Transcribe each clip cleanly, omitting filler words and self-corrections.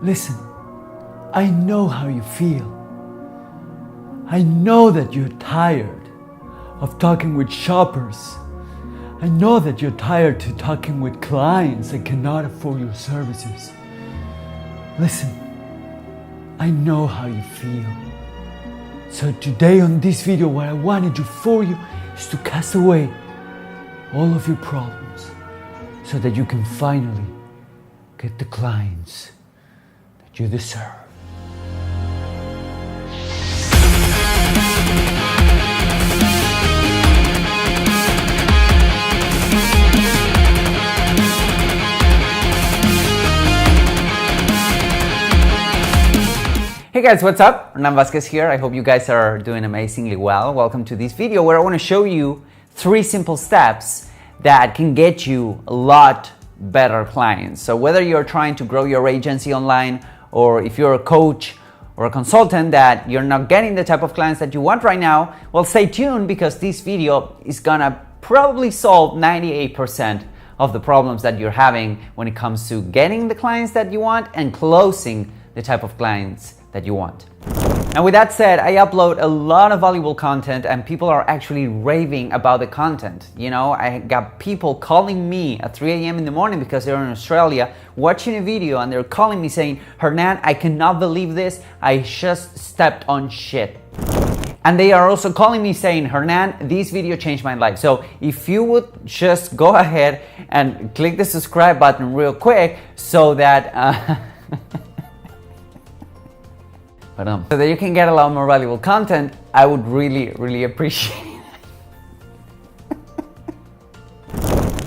Listen, I know how you feel. I know that you're tired of talking with shoppers. I know that you're tired to talking with clients that cannot afford your services. Listen, I know how you feel. So today on this video, what I wanted to for you is to cast away all of your problems so that you can finally get the clients that you deserve. Hey guys, what's up? Hernan Vazquez here. I hope you guys are doing amazingly well. Welcome to this video where I want to show you 3 simple steps that can get you a lot better clients. So whether you're trying to grow your agency online, or if you're a coach or a consultant that you're not getting the type of clients that you want right now, well, stay tuned because this video is gonna probably solve 98% of the problems that you're having when it comes to getting the clients that you want and closing the type of clients that you want. And with that said, I upload a lot of valuable content and people are actually raving about the content. You know, I got people calling me at 3 a.m. in the morning because they're in Australia watching a video and they're calling me saying, Hernan, I cannot believe this. I just stepped on shit. And they are also calling me saying, Hernan, this video changed my life. So if you would just go ahead and click the subscribe button real quick so that so that you can get a lot more valuable content, I would really appreciate it.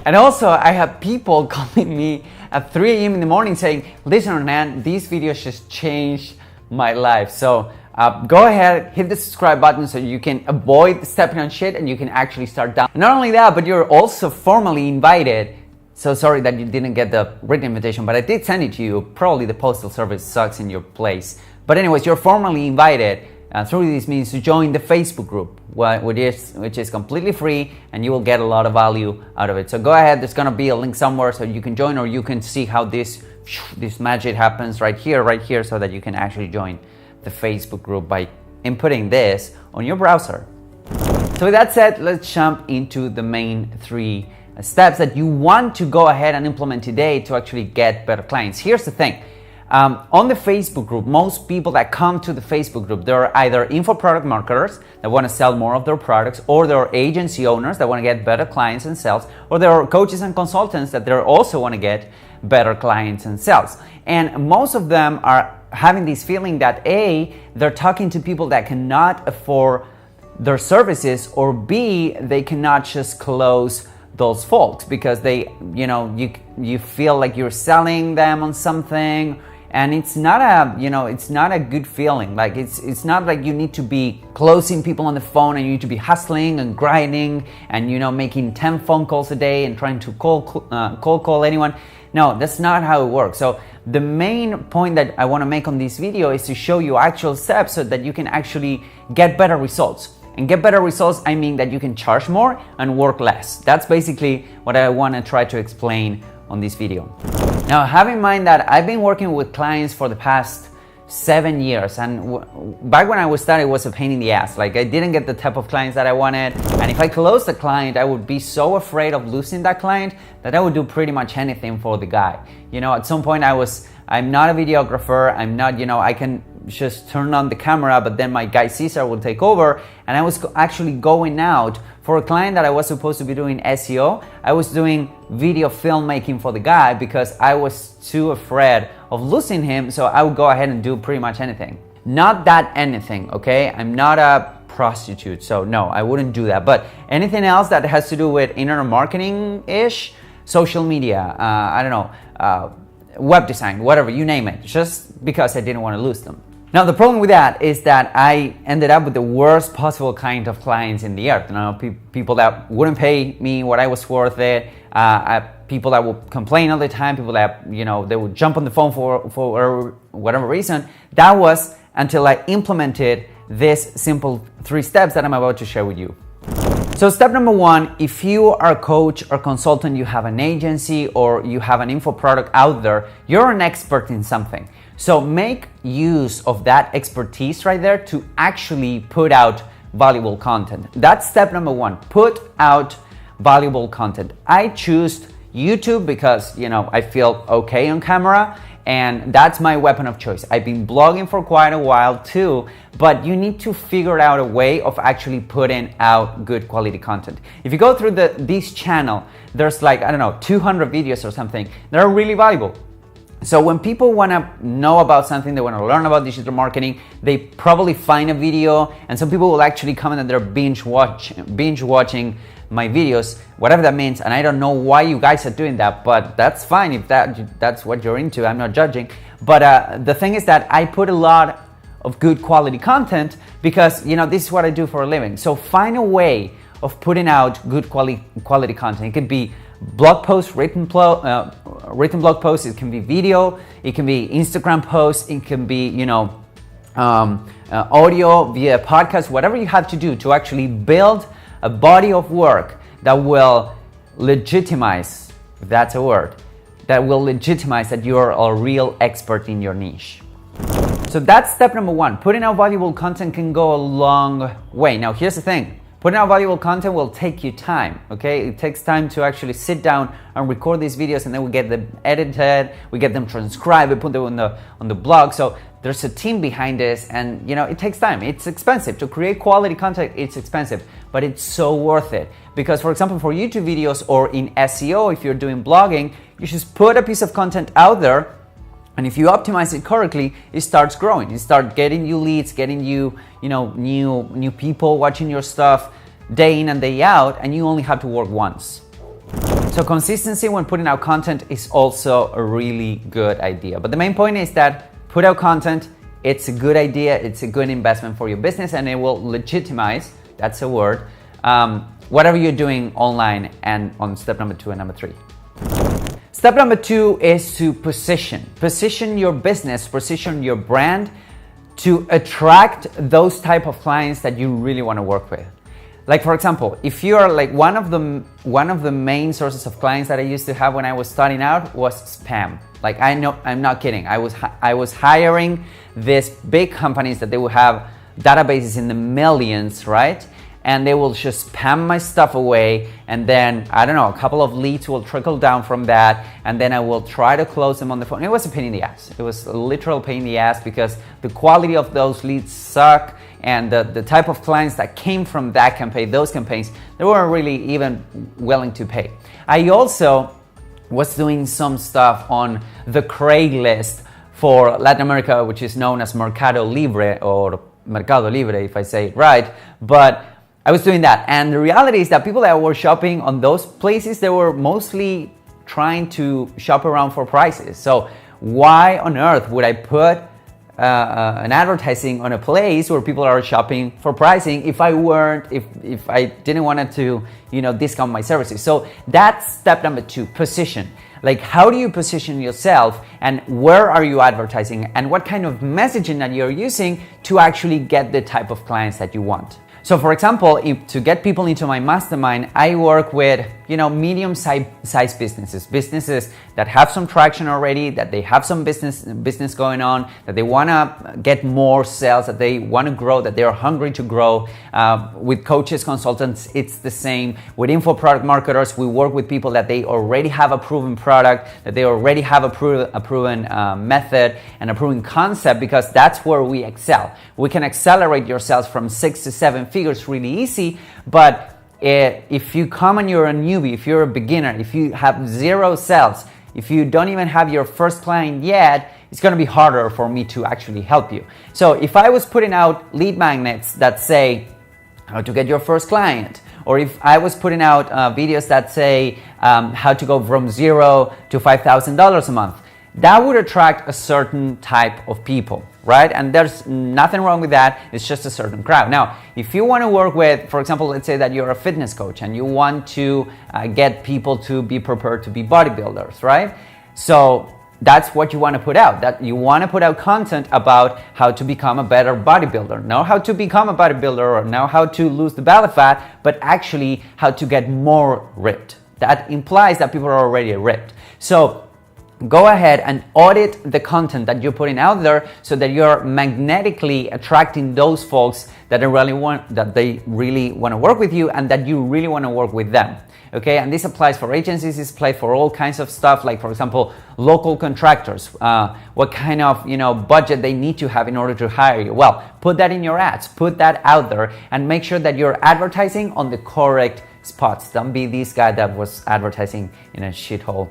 And also, I have people calling me at 3 a.m. in the morning saying, listen, Hernan, these videos just changed my life. So go ahead, hit the subscribe button so you can avoid stepping on shit and you can actually start down. And not only that, but you're also formally invited. So sorry that you didn't get the written invitation, but I did send it to you. Probably the postal service sucks in your place. But anyways, you're formally invited through this means to join the Facebook group, which is completely free, and you will get a lot of value out of it. So go ahead, there's gonna be a link somewhere so you can join, or you can see how this magic happens right here, so that you can actually join the Facebook group by inputting this on your browser. So with that said, let's jump into the main 3 steps that you want to go ahead and implement today to actually get better clients. Here's the thing. On the Facebook group, most people that come to the Facebook group, they're either info product marketers that want to sell more of their products, or they're agency owners that want to get better clients and sales, or they're coaches and consultants that they also want to get better clients and sales. And most of them are having this feeling that A, they're talking to people that cannot afford their services, or B, they cannot just close those folks because they, you feel like you're selling them on something. And it's not a good feeling. Like it's not like you need to be closing people on the phone and you need to be hustling and grinding and making 10 phone calls a day and trying to cold call anyone. No, that's not how it works. So the main point that I want to make on this video is to show you actual steps so that you can actually get better results. And get better results, I mean that you can charge more and work less. That's basically what I want to try to explain on this video. Now, have in mind that I've been working with clients for the past 7 years, and back when I was starting, it was a pain in the ass. Like, I didn't get the type of clients that I wanted, and if I closed the client, I would be so afraid of losing that client that I would do pretty much anything for the guy. At some point I'm not a videographer, I'm not, I can just turn on the camera, but then my guy Cesar will take over, and I was actually going out for a client that I was supposed to be doing SEO. I was doing video filmmaking for the guy because I was too afraid of losing him, so I would go ahead and do pretty much anything. Not that anything, okay? I'm not a prostitute, so no, I wouldn't do that. But anything else that has to do with internet marketing-ish, social media, web design, whatever, you name it, just because I didn't want to lose them. Now, the problem with that is that I ended up with the worst possible kind of clients in the earth. People that wouldn't pay me what I was worth it, people that would complain all the time, people that, they would jump on the phone for whatever reason. That was until I implemented this simple 3 steps that I'm about to share with you. So step number one, if you are a coach or consultant, you have an agency or you have an info product out there, you're an expert in something. So make use of that expertise right there to actually put out valuable content. That's step number one, put out valuable content. I choose YouTube because, I feel okay on camera, and that's my weapon of choice. I've been blogging for quite a while too, but you need to figure out a way of actually putting out good quality content. If you go through this channel, there's 200 videos or something that are really valuable. So when people want to know about something, they want to learn about digital marketing, they probably find a video, and some people will actually comment that they're binge watching my videos, whatever that means. And I don't know why you guys are doing that, but that's fine if that's what you're into. I'm not judging. But the thing is that I put a lot of good quality content because, this is what I do for a living. So find a way of putting out good quality content. It could be blog posts, written blog posts, it can be video, it can be Instagram posts, it can be, audio via podcast, whatever you have to do to actually build a body of work that will legitimize, if that's a word, that will legitimize that you're a real expert in your niche. So that's step number one. Putting out valuable content can go a long way. Now, here's the thing. Putting out valuable content will take you time, okay? It takes time to actually sit down and record these videos, and then we get them edited, we get them transcribed, we put them on the blog. So there's a team behind this, and it takes time. It's expensive. To create quality content, it's expensive, but it's so worth it. Because, for example, for YouTube videos or in SEO, if you're doing blogging, you just put a piece of content out there, and if you optimize it correctly, it starts growing. It starts getting you leads, getting you, new people watching your stuff day in and day out, and you only have to work once. So consistency when putting out content is also a really good idea. But the main point is that put out content, it's a good idea, it's a good investment for your business, and it will legitimize, that's a word, whatever you're doing online and on step number 2 and number 3. Step number 2 is to position your business, position your brand to attract those type of clients that you really want to work with. Like, for example, if you are like one of the main sources of clients that I used to have when I was starting out was spam. Like, I'm not kidding. I was hiring these big companies that they would have databases in the millions, right? And they will just spam my stuff away, and then, I don't know, a couple of leads will trickle down from that, and then I will try to close them on the phone. It was a pain in the ass. It was a literal pain in the ass because the quality of those leads suck, and the type of clients that came from that campaign, those campaigns, they weren't really even willing to pay. I also was doing some stuff on the Craigslist for Latin America, which is known as Mercado Libre, or Mercado Libre, if I say it right, but I was doing that, and the reality is that people that were shopping on those places, they were mostly trying to shop around for prices. So why on earth would I put an advertising on a place where people are shopping for pricing if I didn't want to discount my services? So that's step number 2, position. Like, how do you position yourself, and where are you advertising, and what kind of messaging that you're using to actually get the type of clients that you want? So, for example, to get people into my mastermind, I work with, medium-sized businesses that have some traction already, that they have some business going on, that they want to get more sales, that they want to grow, that they are hungry to grow. With coaches, consultants, it's the same. With info product marketers, we work with people that they already have a proven product, that they already have a proven method and a proven concept, because that's where we excel. We can accelerate your sales from 6 to 7 figures really easy, but if you come and you're a newbie, if you're a beginner, if you have 0 sales, if you don't even have your first client yet, it's going to be harder for me to actually help you. So if I was putting out lead magnets that say how to get your first client, or if I was putting out videos that say how to go from $0 to $5,000 a month, that would attract a certain type of people, right? And there's nothing wrong with that. It's just a certain crowd. Now, if you want to work with, for example, let's say that you're a fitness coach and you want to get people to be prepared to be bodybuilders, right? So that's what you want to put out. That you want to put out content about how to become a better bodybuilder, not how to become a bodybuilder or now how to lose the belly fat, but actually how to get more ripped. That implies that people are already ripped. So go ahead and audit the content that you're putting out there so that you're magnetically attracting those folks that they really want to work with you and that you really want to work with them. Okay, and this applies for agencies, this applies for all kinds of stuff, like for example, local contractors, what kind of budget they need to have in order to hire you. Well, put that in your ads, put that out there, and make sure that you're advertising on the correct spots. Don't be this guy that was advertising in a shithole.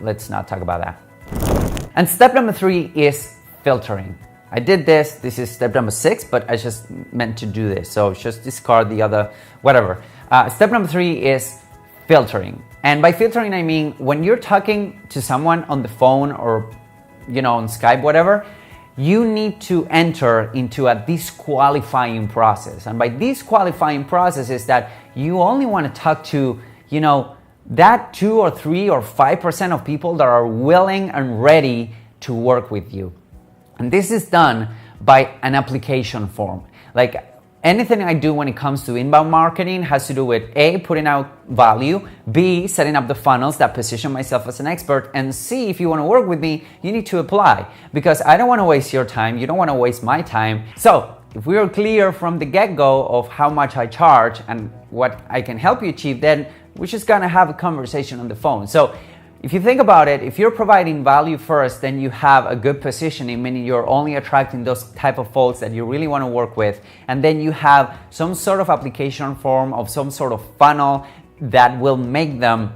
Let's not talk about that. And step number 3 is filtering. I did this. This is step number 6, but I just meant to do this. So just discard the other, whatever. Step number 3 is filtering. And by filtering, I mean when you're talking to someone on the phone or, on Skype, whatever, you need to enter into a disqualifying process. And by disqualifying process is that you only want to talk to, that 2 or 3 or 5% of people that are willing and ready to work with you. And this is done by an application form. Like anything I do when it comes to inbound marketing has to do with A, putting out value, B, setting up the funnels that position myself as an expert, and C, if you want to work with me, you need to apply, because I don't want to waste your time, you don't want to waste my time. So if we are clear from the get-go of how much I charge and what I can help you achieve, then we're just gonna have a conversation on the phone. So if you think about it, if you're providing value first, then you have a good positioning, meaning you're only attracting those type of folks that you really want to work with. And then you have some sort of application form of some sort of funnel that will make them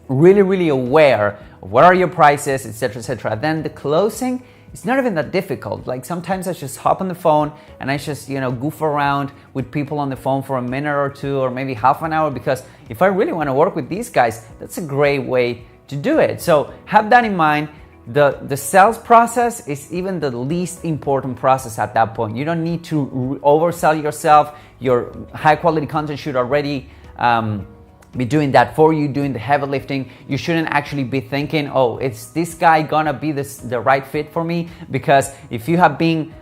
really, really aware of what are your prices, etc., etc. Then the closing, it's not even that difficult. Like sometimes I just hop on the phone and I just, goof around with people on the phone for a minute or two or maybe half an hour, because if I really want to work with these guys, that's a great way to do it. So have that in mind. The sales process is even the least important process at that point. You don't need to oversell yourself. Your high quality content should already be doing that for you, doing the heavy lifting. You shouldn't actually be thinking, oh, is this guy gonna be the right fit for me? Because if you have been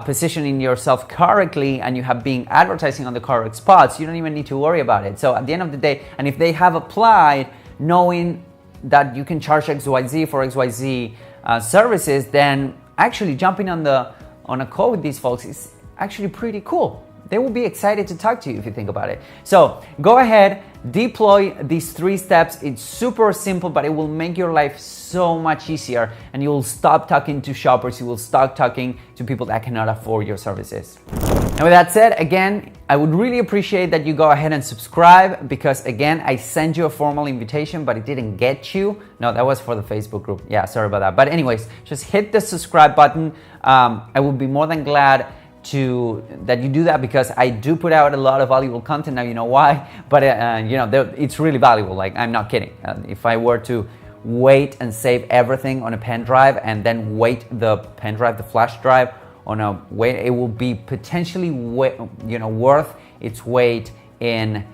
positioning yourself correctly and you have been advertising on the correct spots, you don't even need to worry about it. So at the end of the day, and if they have applied knowing that you can charge XYZ for XYZ services, then actually jumping on a call with these folks is actually pretty cool. They will be excited to talk to you if you think about it. So go ahead, deploy these 3 steps. It's super simple, but it will make your life so much easier, and you will stop talking to shoppers. You will stop talking to people that cannot afford your services. And with that said, again, I would really appreciate that you go ahead and subscribe, because again, I sent you a formal invitation, but it didn't get you. No, that was for the Facebook group. Yeah, sorry about that. But anyways, just hit the subscribe button. I would be more than glad that you do that, because I do put out a lot of valuable content. Now you know why, but it's really valuable. Like, I'm not kidding. If I were to wait and save everything on a pen drive and then weight the pen drive, the flash drive, on a weight, it will be potentially worth its weight in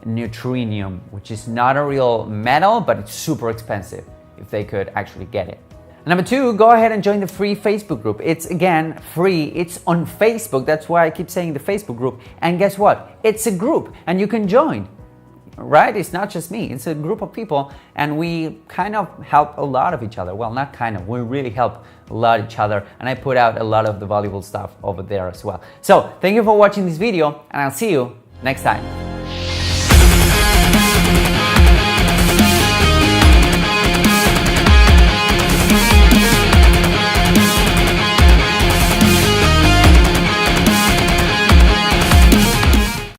neutronium, which is not a real metal, but it's super expensive if they could actually get it. Number 2, go ahead and join the free Facebook group. It's again free. It's on Facebook. That's why I keep saying the Facebook group. And guess what? It's a group and you can join, right? It's not just me. It's a group of people, and we kind of help a lot of each other. Well, not kind of. We really help a lot of each other, and I put out a lot of the valuable stuff over there as well. So thank you for watching this video, and I'll see you next time.